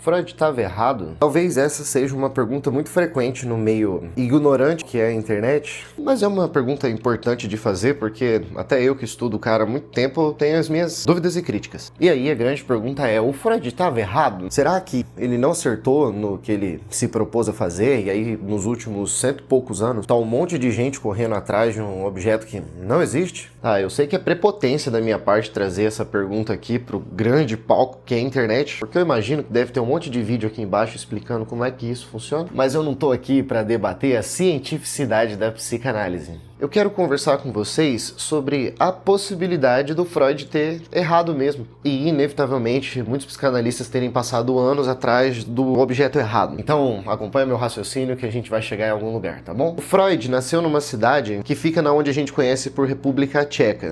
Freud estava errado? Talvez essa seja uma pergunta muito frequente no meio ignorante que é a internet, mas é uma pergunta importante de fazer porque até eu que estudo o cara há muito tempo tenho as minhas dúvidas e críticas. E aí a grande pergunta é, o Freud estava errado? Será que ele não acertou no que ele se propôs a fazer e aí nos últimos 100 e poucos anos tá um monte de gente correndo atrás de um objeto que não existe? Eu sei que é prepotência da minha parte trazer essa pergunta aqui pro grande palco que é a internet, porque eu imagino que deve ter um monte de vídeo aqui embaixo explicando como é que isso funciona, mas eu não tô aqui para debater a cientificidade da psicanálise. Eu quero conversar com vocês sobre a possibilidade do Freud ter errado mesmo e, inevitavelmente, muitos psicanalistas terem passado anos atrás do objeto errado. Então, acompanha meu raciocínio que a gente vai chegar em algum lugar, tá bom? O Freud nasceu numa cidade que fica na onde a gente conhece por República Tcheca.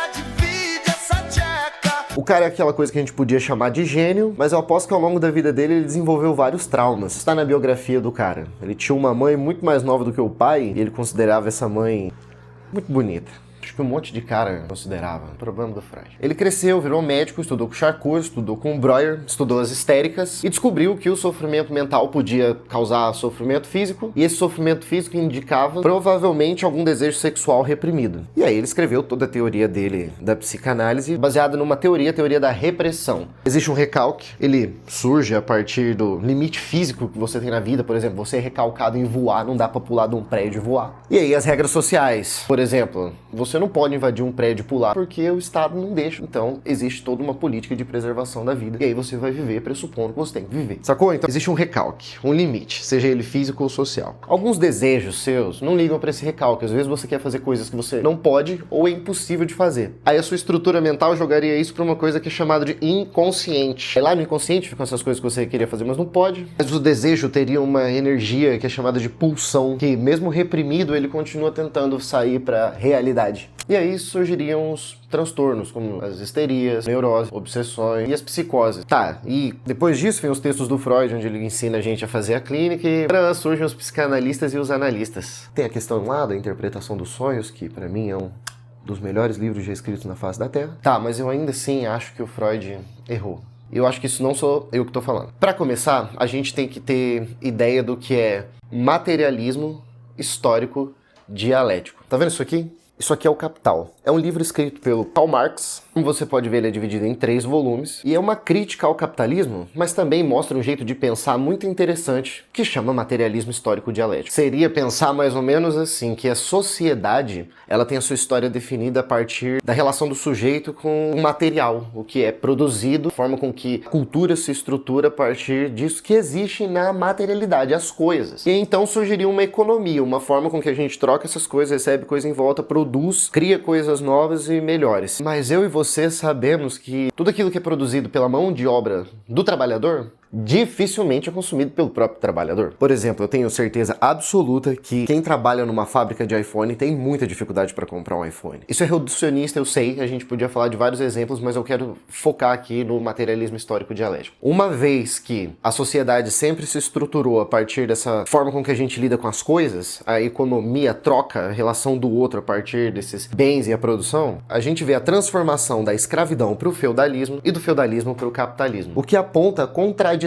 O cara é aquela coisa que a gente podia chamar de gênio, mas eu aposto que ao longo da vida dele ele desenvolveu vários traumas. Está na biografia do cara. Ele tinha uma mãe muito mais nova do que o pai e ele considerava essa mãe muito bonita. Acho que um monte de cara considerava o problema do Freud. Ele cresceu, virou médico, estudou com Charcot, estudou com Breuer, estudou as histéricas e descobriu que o sofrimento mental podia causar sofrimento físico e esse sofrimento físico indicava provavelmente algum desejo sexual reprimido. E aí ele escreveu toda a teoria dele da psicanálise baseada numa teoria, a teoria da repressão. Existe um recalque, ele surge a partir do limite físico que você tem na vida, por exemplo, você é recalcado em voar, não dá pra pular de um prédio e voar. E aí as regras sociais, por exemplo, você não pode invadir um prédio e pular porque o Estado não deixa. Então, existe toda uma política de preservação da vida. E aí você vai viver pressupondo que você tem que viver. Sacou? Então, existe um recalque, um limite, seja ele físico ou social. Alguns desejos seus não ligam para esse recalque. Às vezes você quer fazer coisas que você não pode ou é impossível de fazer. Aí a sua estrutura mental jogaria isso para uma coisa que é chamada de inconsciente. Aí lá no inconsciente ficam essas coisas que você queria fazer, mas não pode. Mas o desejo teria uma energia que é chamada de pulsão, que mesmo reprimido, ele continua tentando sair para a realidade. E aí surgiriam os transtornos, como as histerias, neuroses, obsessões e as psicoses. E depois disso vem os textos do Freud, onde ele ensina a gente a fazer a clínica e surgem os psicanalistas e os analistas. Tem a questão lá da interpretação dos sonhos, que pra mim é um dos melhores livros já escritos na face da Terra. Mas eu ainda assim acho que o Freud errou. Eu acho que isso não sou eu que tô falando. Para começar, a gente tem que ter ideia do que é materialismo histórico dialético. Tá vendo isso aqui? Isso aqui é o Capital. É um livro escrito pelo Karl Marx. Como você pode ver, ele é dividido em 3 volumes. E é uma crítica ao capitalismo, mas também mostra um jeito de pensar muito interessante, que chama materialismo histórico dialético. Seria pensar mais ou menos assim, que a sociedade, ela tem a sua história definida a partir da relação do sujeito com o material, o que é produzido, a forma com que a cultura se estrutura a partir disso que existe na materialidade, as coisas. E então surgiria uma economia, uma forma com que a gente troca essas coisas, recebe coisa em volta, produz, cria coisas novas e melhores. Mas eu e você sabemos que tudo aquilo que é produzido pela mão de obra do trabalhador dificilmente é consumido pelo próprio trabalhador. Por exemplo, eu tenho certeza absoluta que quem trabalha numa fábrica de iPhone tem muita dificuldade para comprar um iPhone. Isso é reducionista, eu sei, a gente podia falar de vários exemplos, mas eu quero focar aqui no materialismo histórico dialético. Uma vez que a sociedade sempre se estruturou a partir dessa forma com que a gente lida com as coisas, a economia troca a relação do outro a partir desses bens e a produção, a gente vê a transformação da escravidão para o feudalismo e do feudalismo para o capitalismo, o que aponta a contradição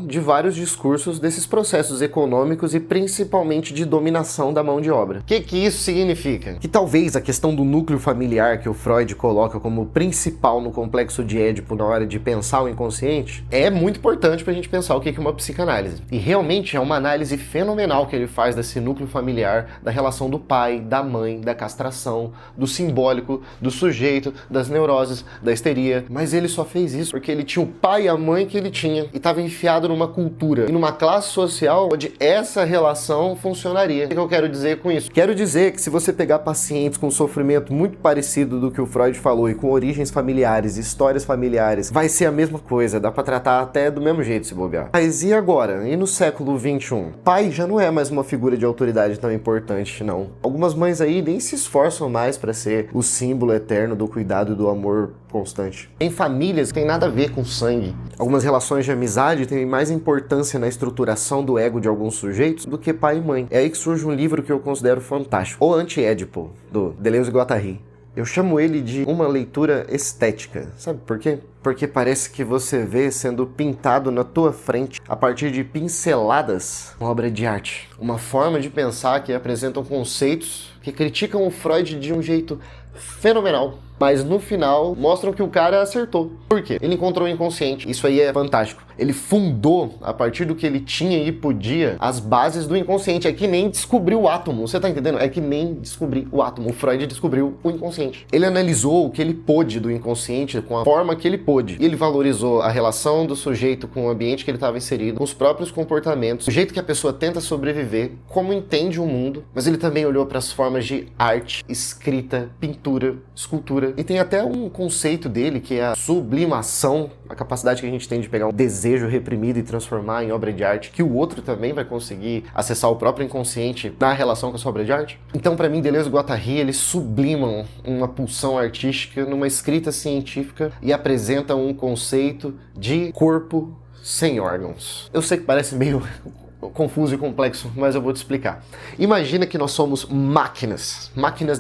de vários discursos desses processos econômicos e principalmente de dominação da mão de obra. O que isso significa? Que talvez a questão do núcleo familiar que o Freud coloca como principal no complexo de Édipo na hora de pensar o inconsciente é muito importante pra gente pensar o que é uma psicanálise. E realmente é uma análise fenomenal que ele faz desse núcleo familiar, da relação do pai, da mãe, da castração, do simbólico, do sujeito, das neuroses, da histeria. Mas ele só fez isso porque ele tinha o pai e a mãe que ele tinha e estava enfiado numa cultura e numa classe social onde essa relação funcionaria. O que eu quero dizer com isso? Quero dizer que se você pegar pacientes com sofrimento muito parecido do que o Freud falou e com origens familiares, histórias familiares, vai ser a mesma coisa, dá pra tratar até do mesmo jeito se bobear. Mas e agora? E no século XXI? Pai já não é mais uma figura de autoridade tão importante, não. Algumas mães aí nem se esforçam mais pra ser o símbolo eterno do cuidado e do amor constante. Tem famílias que tem nada a ver com sangue. Algumas relações de amizade têm mais importância na estruturação do ego de alguns sujeitos do que pai e mãe. É aí que surge um livro que eu considero fantástico, O Anti-Édipo, do Deleuze e Guattari. Eu chamo ele de uma leitura estética. Sabe por quê? Porque parece que você vê sendo pintado na tua frente a partir de pinceladas uma obra de arte. Uma forma de pensar que apresentam conceitos que criticam o Freud de um jeito fenomenal. Mas no final mostram que o cara acertou. Por quê? Ele encontrou o inconsciente. Isso aí é fantástico. Ele fundou, a partir do que ele tinha e podia, as bases do inconsciente. É que nem descobrir o átomo. Você tá entendendo? É que nem descobrir o átomo. O Freud descobriu o inconsciente. Ele analisou o que ele pôde do inconsciente com a forma que ele pôde. E ele valorizou a relação do sujeito com o ambiente que ele estava inserido, com os próprios comportamentos, o jeito que a pessoa tenta sobreviver, como entende o mundo. Mas ele também olhou para as formas de arte, escrita, pintura, escultura. E tem até um conceito dele que é a sublimação, a capacidade que a gente tem de pegar um desejo reprimido e transformar em obra de arte, que o outro também vai conseguir acessar o próprio inconsciente na relação com a sua obra de arte. Então, para mim, Deleuze e Guattari, eles sublimam uma pulsão artística numa escrita científica e apresentam um conceito de corpo sem órgãos. Eu sei que parece meio confuso e complexo, mas eu vou te explicar. Imagina que nós somos máquinas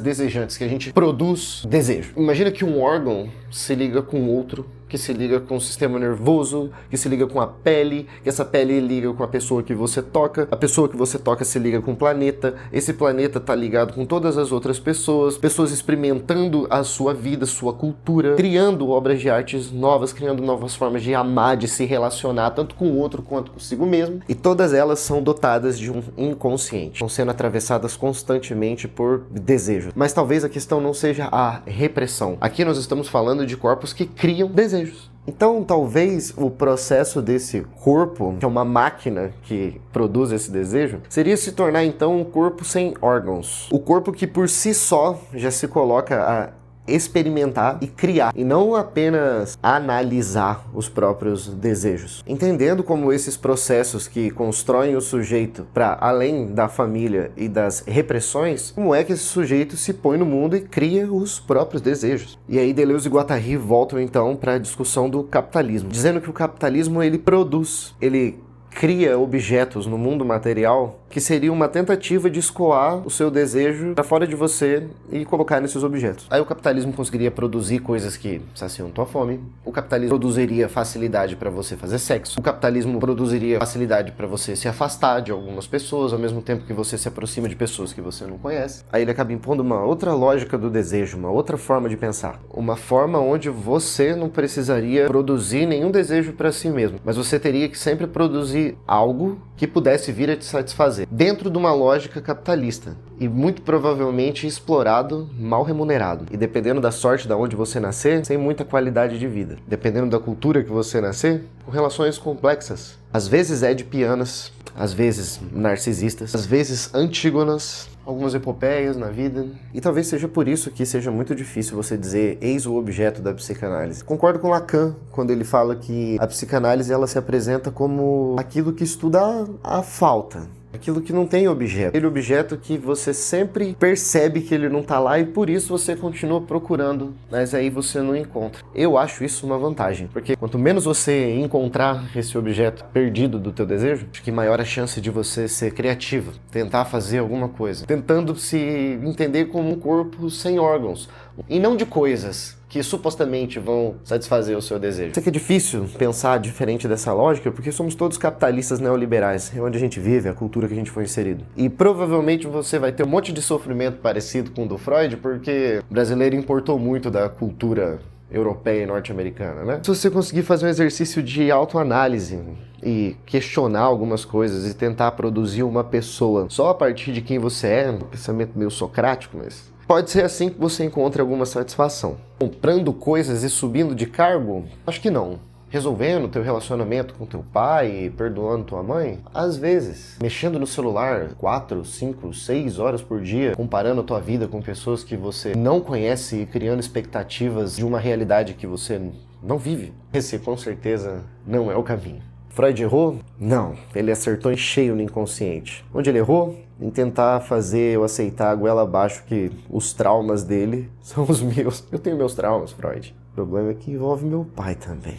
desejantes, que a gente produz desejo. Imagina que um órgão se liga com outro, que se liga com o sistema nervoso, que se liga com a pele, que essa pele liga com a pessoa que você toca, a pessoa que você toca se liga com o planeta, esse planeta tá ligado com todas as outras pessoas, pessoas experimentando a sua vida, sua cultura, criando obras de artes novas, criando novas formas de amar, de se relacionar, tanto com o outro quanto consigo mesmo, e todas elas são dotadas de um inconsciente, estão sendo atravessadas constantemente por desejos. Mas talvez a questão não seja a repressão. Aqui nós estamos falando de corpos que criam desejos. Então, talvez o processo desse corpo, que é uma máquina que produz esse desejo, seria se tornar então um corpo sem órgãos. O corpo que por si só já se coloca a experimentar e criar, e não apenas analisar os próprios desejos. Entendendo como esses processos que constroem o sujeito para além da família e das repressões, como é que esse sujeito se põe no mundo e cria os próprios desejos. E aí Deleuze e Guattari voltam então para a discussão do capitalismo, dizendo que o capitalismo ele produz, ele cria objetos no mundo material que seria uma tentativa de escoar o seu desejo para fora de você e colocar nesses objetos. Aí o capitalismo conseguiria produzir coisas que saciam tua fome, o capitalismo produziria facilidade para você fazer sexo, o capitalismo produziria facilidade para você se afastar de algumas pessoas, ao mesmo tempo que você se aproxima de pessoas que você não conhece. Aí ele acaba impondo uma outra lógica do desejo, uma outra forma de pensar, uma forma onde você não precisaria produzir nenhum desejo para si mesmo, mas você teria que sempre produzir algo que pudesse vir a te satisfazer, dentro de uma lógica capitalista, e muito provavelmente explorado, mal remunerado. E dependendo da sorte de onde você nascer, sem muita qualidade de vida. Dependendo da cultura que você nascer, com relações complexas. Às vezes edipianas, às vezes narcisistas, às vezes antígonas, algumas epopeias na vida. E talvez seja por isso que seja muito difícil você dizer eis o objeto da psicanálise. Concordo com Lacan quando ele fala que a psicanálise ela se apresenta como aquilo que estuda a falta. Aquilo que não tem objeto. Aquele objeto que você sempre percebe que ele não está lá e por isso você continua procurando, mas aí você não encontra. Eu acho isso uma vantagem, porque quanto menos você encontrar esse objeto perdido do teu desejo, acho que maior a chance de você ser criativo, tentar fazer alguma coisa, tentando se entender como um corpo sem órgãos, e não de coisas que supostamente vão satisfazer o seu desejo. Sei que é difícil pensar diferente dessa lógica, porque somos todos capitalistas neoliberais, é onde a gente vive, a cultura que a gente foi inserido. E provavelmente você vai ter um monte de sofrimento parecido com o do Freud, porque o brasileiro importou muito da cultura europeia e norte-americana, né? Se você conseguir fazer um exercício de autoanálise e questionar algumas coisas e tentar produzir uma pessoa só a partir de quem você é, um pensamento meio socrático, mas pode ser assim que você encontre alguma satisfação. Comprando coisas e subindo de cargo? Acho que não. Resolvendo teu relacionamento com teu pai, perdoando tua mãe? Às vezes. Mexendo no celular 4, 5, 6 horas por dia, comparando a tua vida com pessoas que você não conhece e criando expectativas de uma realidade que você não vive. Esse, com certeza, não é o caminho. Freud errou? Não. Ele acertou em cheio no inconsciente. Onde ele errou? Em tentar fazer eu aceitar a goela abaixo que os traumas dele são os meus. Eu tenho meus traumas, Freud. O problema é que envolve meu pai também.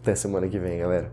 Até semana que vem, galera.